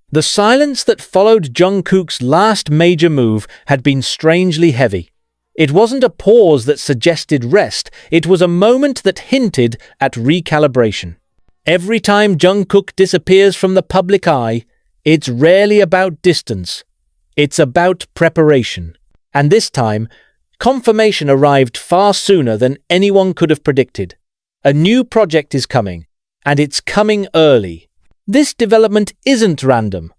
The silence that followed Jungkook's last major move had been strangely heavy. It wasn't a pause that suggested rest, it was a moment that hinted at recalibration. Every time Jungkook disappears from the public eye, it's rarely about distance. It's about preparation. And this time, confirmation arrived far sooner than anyone could have predicted. A new project is coming, and it's coming early. This development isn't random.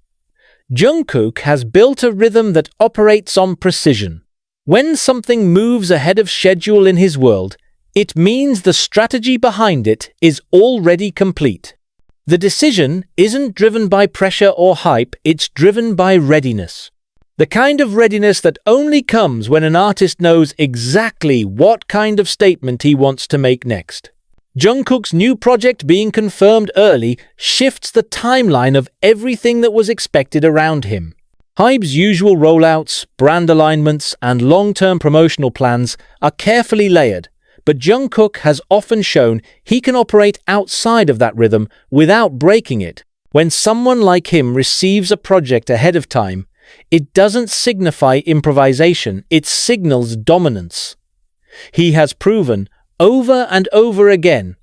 Jungkook has built a rhythm that operates on precision. When something moves ahead of schedule in his world, it means the strategy behind it is already complete. The decision isn't driven by pressure or hype, it's driven by readiness. The kind of readiness that only comes when an artist knows exactly what kind of statement he wants to make next. Jungkook's new project being confirmed early shifts the timeline of everything that was expected around him. HYBE's usual rollouts, brand alignments, and long-term promotional plans are carefully layered, but Jungkook has often shown he can operate outside of that rhythm without breaking it. When someone like him receives a project ahead of time, it doesn't signify improvisation, it signals dominance. He has proven, over and over again,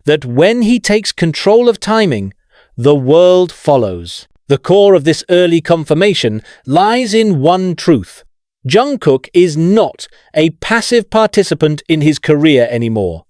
that when he takes control of timing, the world follows. The core of this early confirmation lies in one truth. Jungkook is not a passive participant in his career anymore.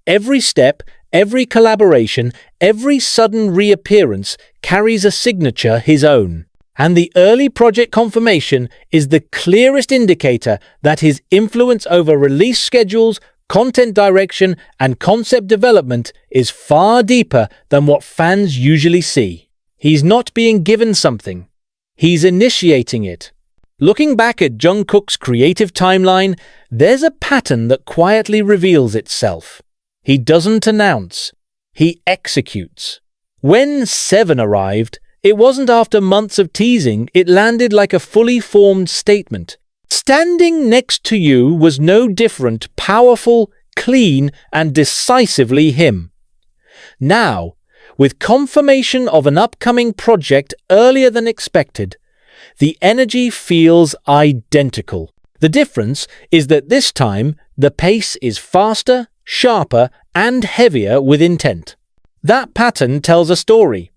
Every step, every collaboration, every sudden reappearance carries a signature his own. And the early project confirmation is the clearest indicator that his influence over release schedules, content direction, and concept development is far deeper than what fans usually see. He's not being given something. He's initiating it. Looking back at Jungkook's creative timeline, there's a pattern that quietly reveals itself. He doesn't announce. He executes. When 7 arrived, it wasn't after months of teasing, it landed like a fully formed statement. Standing next to you was no different, powerful, clean, and decisively him. Now, with confirmation of an upcoming project earlier than expected, the energy feels identical. The difference is that this time, the pace is faster, sharper, and heavier with intent. That pattern tells a story.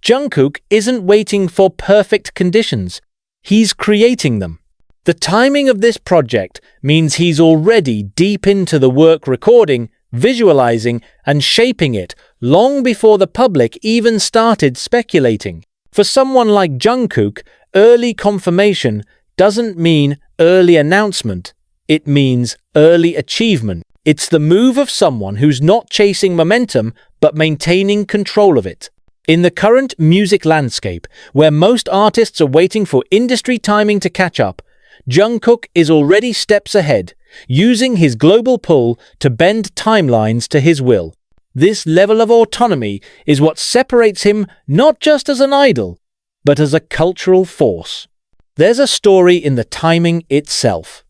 Jungkook isn't waiting for perfect conditions. He's creating them. The timing of this project means he's already deep into the work recording, visualizing, and shaping it long before the public even started speculating. For someone like Jungkook, early confirmation doesn't mean early announcement. It means early achievement. It's the move of someone who's not chasing momentum but maintaining control of it. In the current music landscape, where most artists are waiting for industry timing to catch up, Jungkook is already steps ahead, using his global pull to bend timelines to his will. This level of autonomy is what separates him not just as an idol, but as a cultural force. There's a story in the timing itself.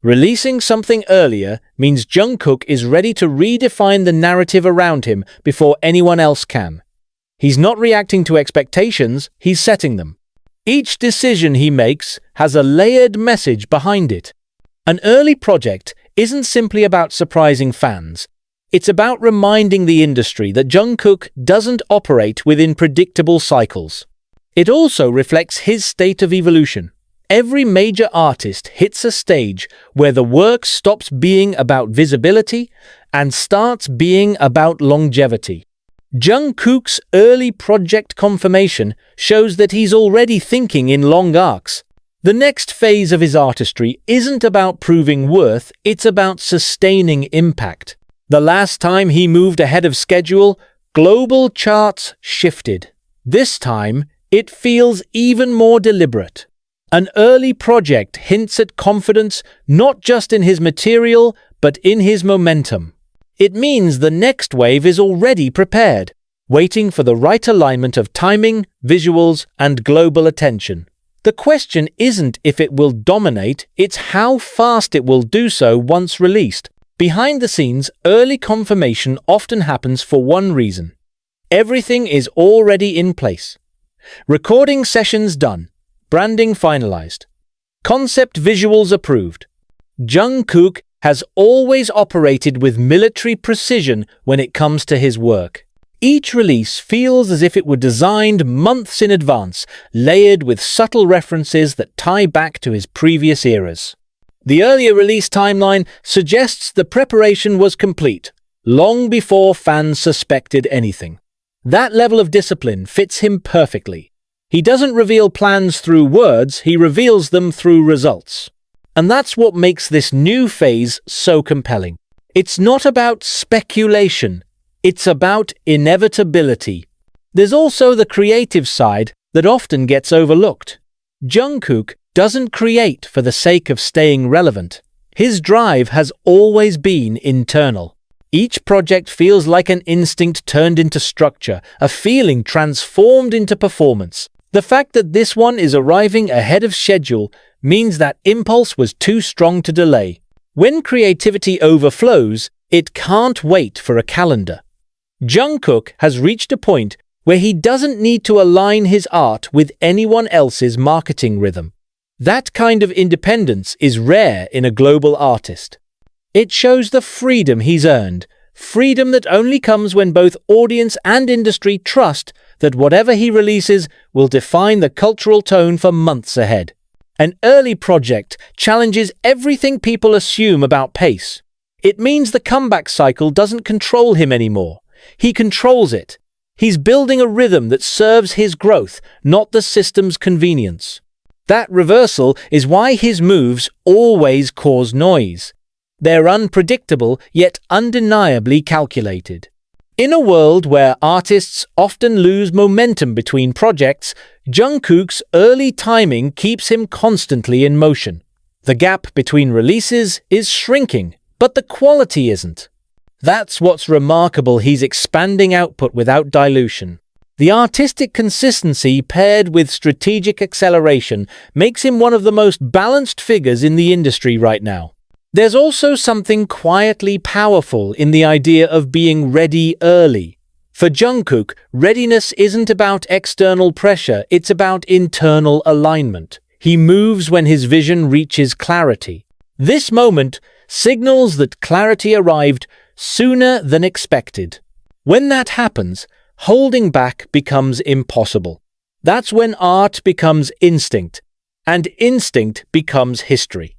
Releasing something earlier means Jungkook is ready to redefine the narrative around him before anyone else can. He's not reacting to expectations, he's setting them. Each decision he makes has a layered message behind it. An early project isn't simply about surprising fans. It's about reminding the industry that Jungkook doesn't operate within predictable cycles. It also reflects his state of evolution. Every major artist hits a stage where the work stops being about visibility and starts being about longevity. Jungkook's early project confirmation shows that he's already thinking in long arcs. The next phase of his artistry isn't about proving worth, it's about sustaining impact. The last time he moved ahead of schedule, global charts shifted. This time, it feels even more deliberate. An early project hints at confidence not just in his material, but in his momentum. It means the next wave is already prepared, waiting for the right alignment of timing, visuals, and global attention. The question isn't if it will dominate, it's how fast it will do so once released. Behind the scenes, early confirmation often happens for one reason. Everything is already in place. Recording sessions done. Branding finalized. Concept visuals approved. Jungkook has always operated with military precision when it comes to his work. Each release feels as if it were designed months in advance, layered with subtle references that tie back to his previous eras. The earlier release timeline suggests the preparation was complete, long before fans suspected anything. That level of discipline fits him perfectly. He doesn't reveal plans through words, he reveals them through results. And that's what makes this new phase so compelling. It's not about speculation. It's about inevitability. There's also the creative side that often gets overlooked. Jungkook doesn't create for the sake of staying relevant. His drive has always been internal. Each project feels like an instinct turned into structure, a feeling transformed into performance. The fact that this one is arriving ahead of schedule means that impulse was too strong to delay. When creativity overflows, it can't wait for a calendar. Jungkook has reached a point where he doesn't need to align his art with anyone else's marketing rhythm. That kind of independence is rare in a global artist. It shows the freedom he's earned, freedom that only comes when both audience and industry trust that whatever he releases will define the cultural tone for months ahead. An early project challenges everything people assume about pace. It means the comeback cycle doesn't control him anymore. He controls it. He's building a rhythm that serves his growth, not the system's convenience. That reversal is why his moves always cause noise. They're unpredictable, yet undeniably calculated. In a world where artists often lose momentum between projects, Jungkook's early timing keeps him constantly in motion. The gap between releases is shrinking, but the quality isn't. That's what's remarkable. He's expanding output without dilution. The artistic consistency paired with strategic acceleration makes him one of the most balanced figures in the industry right now. There's also something quietly powerful in the idea of being ready early. For Jungkook, readiness isn't about external pressure, it's about internal alignment. He moves when his vision reaches clarity. This moment signals that clarity arrived sooner than expected. When that happens, holding back becomes impossible. That's when art becomes instinct, and instinct becomes history.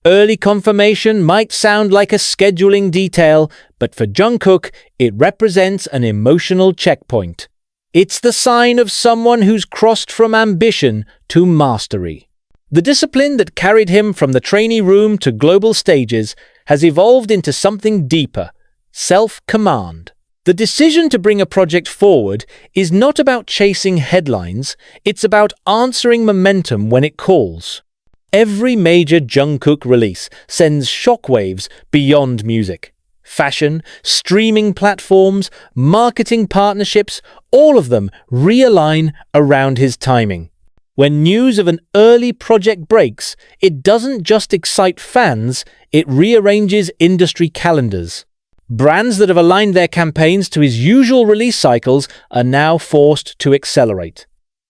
Early confirmation might sound like a scheduling detail, but for Jungkook, it represents an emotional checkpoint. It's the sign of someone who's crossed from ambition to mastery. The discipline that carried him from the trainee room to global stages has evolved into something deeper: self-command. The decision to bring a project forward is not about chasing headlines, it's about answering momentum when it calls. Every major Jungkook release sends shockwaves beyond music. Fashion, streaming platforms, marketing partnerships, all of them realign around his timing. When news of an early project breaks, it doesn't just excite fans, it rearranges industry calendars. Brands that have aligned their campaigns to his usual release cycles are now forced to accelerate.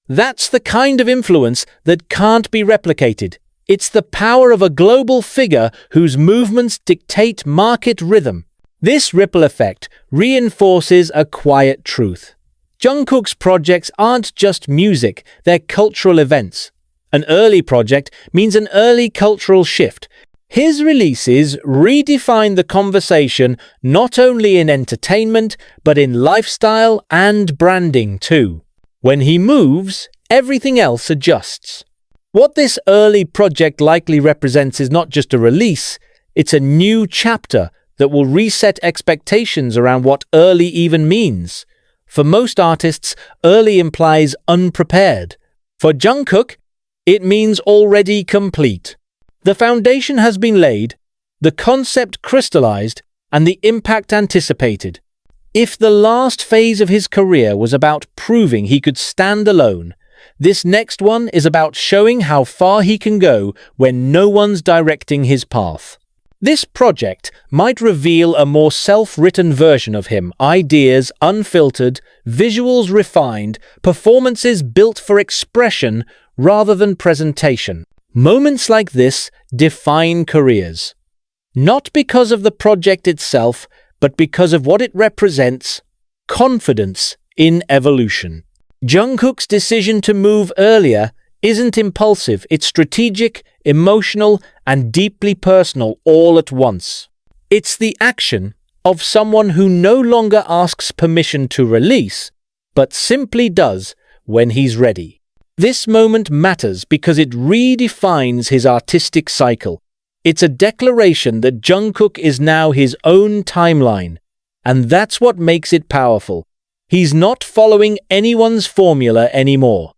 That's the kind of influence that can't be replicated. It's the power of a global figure whose movements dictate market rhythm. This ripple effect reinforces a quiet truth. Jungkook's projects aren't just music, they're cultural events. An early project means an early cultural shift. His releases redefine the conversation not only in entertainment, but in lifestyle and branding too. When he moves, everything else adjusts. What this early project likely represents is not just a release, it's a new chapter that will reset expectations around what early even means. For most artists, early implies unprepared. For Jungkook, it means already complete. The foundation has been laid, the concept crystallized, and the impact anticipated. If the last phase of his career was about proving he could stand alone, this next one is about showing how far he can go when no one's directing his path. This project might reveal a more self-written version of him, ideas unfiltered, visuals refined, performances built for expression rather than presentation. Moments like this define careers. Not because of the project itself, but because of what it represents: confidence in evolution. Jungkook's decision to move earlier isn't impulsive, it's strategic, emotional, and deeply personal all at once. It's the action of someone who no longer asks permission to release, but simply does when he's ready. This moment matters because it redefines his artistic cycle. It's a declaration that Jungkook is now his own timeline, and that's what makes it powerful. He's not following anyone's formula anymore.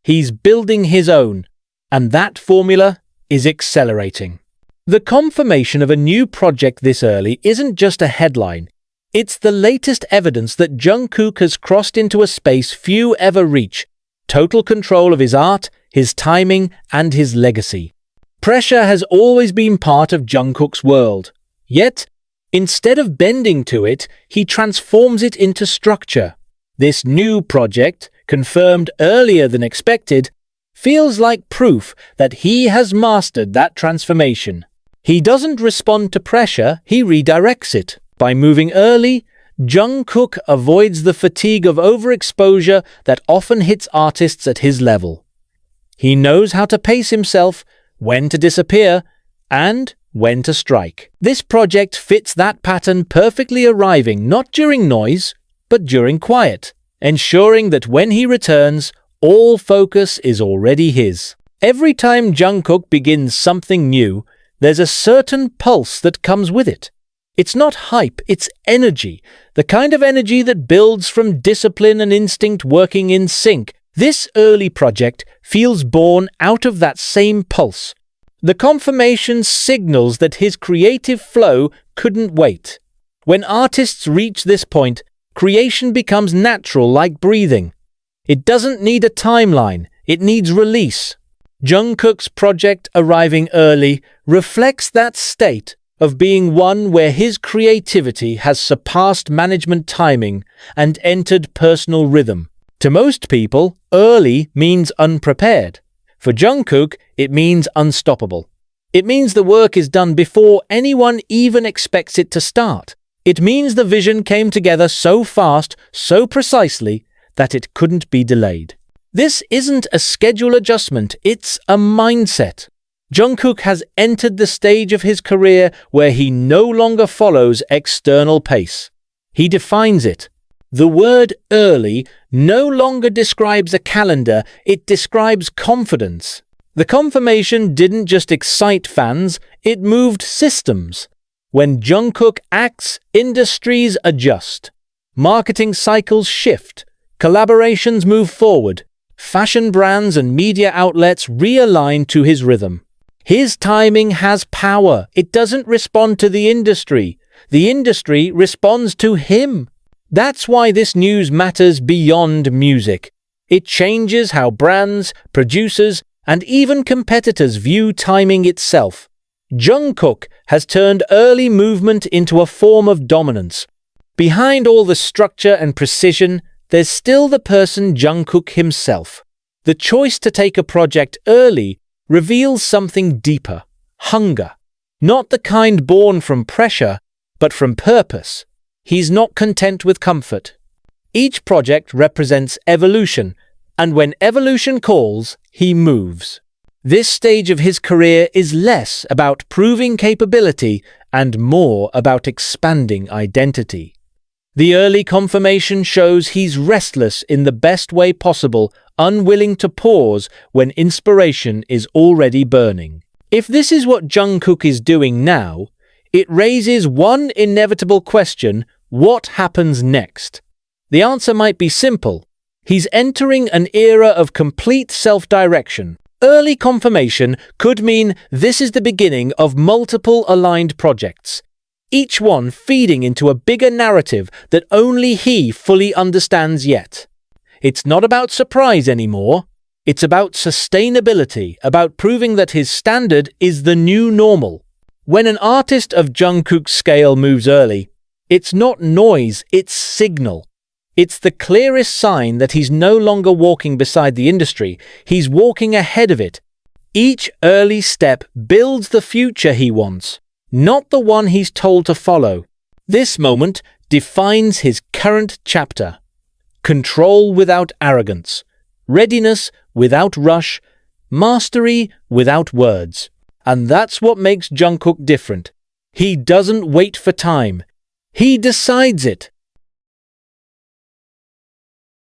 He's building his own, and that formula is accelerating. The confirmation of a new project this early isn't just a headline. It's the latest evidence that Jungkook has crossed into a space few ever reach: total control of his art, his timing, and his legacy. Pressure has always been part of Jungkook's world. Yet, instead of bending to it, he transforms it into structure. This new project, confirmed earlier than expected, feels like proof that he has mastered that transformation. He doesn't respond to pressure, he redirects it. By moving early, Jungkook avoids the fatigue of overexposure that often hits artists at his level. He knows how to pace himself, when to disappear, and when to strike. This project fits that pattern perfectly, arriving not during noise, but during quiet, ensuring that when he returns, all focus is already his. Every time Jungkook begins something new, there's a certain pulse that comes with it. It's not hype, it's energy, the kind of energy that builds from discipline and instinct working in sync. This early project feels born out of that same pulse. The confirmation signals that his creative flow couldn't wait. When artists reach this point, creation becomes natural, like breathing. It doesn't need a timeline, it needs release. Jungkook's project arriving early reflects that state of being one where his creativity has surpassed management timing and entered personal rhythm. To most people, early means unprepared. For Jungkook, it means unstoppable. It means the work is done before anyone even expects it to start. It means the vision came together so fast, so precisely, that it couldn't be delayed. This isn't a schedule adjustment, it's a mindset. Jungkook has entered the stage of his career where he no longer follows external pace. He defines it. The word early no longer describes a calendar, it describes confidence. The confirmation didn't just excite fans, it moved systems. When Jungkook acts, industries adjust. Marketing cycles shift. Collaborations move forward. Fashion brands and media outlets realign to his rhythm. His timing has power. It doesn't respond to the industry. The industry responds to him. That's why this news matters beyond music. It changes how brands, producers, and even competitors view timing itself. Jungkook has turned early movement into a form of dominance. Behind all the structure and precision, there's still the person Jungkook himself. The choice to take a project early reveals something deeper: hunger. Not the kind born from pressure, but from purpose. He's not content with comfort. Each project represents evolution, and when evolution calls, he moves. This stage of his career is less about proving capability and more about expanding identity. The early confirmation shows he's restless in the best way possible, unwilling to pause when inspiration is already burning. If this is what Jungkook is doing now, it raises one inevitable question: what happens next? The answer might be simple. He's entering an era of complete self-direction. Early confirmation could mean this is the beginning of multiple aligned projects, each one feeding into a bigger narrative that only he fully understands yet. It's not about surprise anymore. It's about sustainability, about proving that his standard is the new normal. When an artist of Jungkook's scale moves early, it's not noise, it's signal. It's the clearest sign that he's no longer walking beside the industry, he's walking ahead of it. Each early step builds the future he wants, not the one he's told to follow. This moment defines his current chapter. Control without arrogance, readiness without rush, mastery without words. And that's what makes Jungkook different. He doesn't wait for time. He decides it.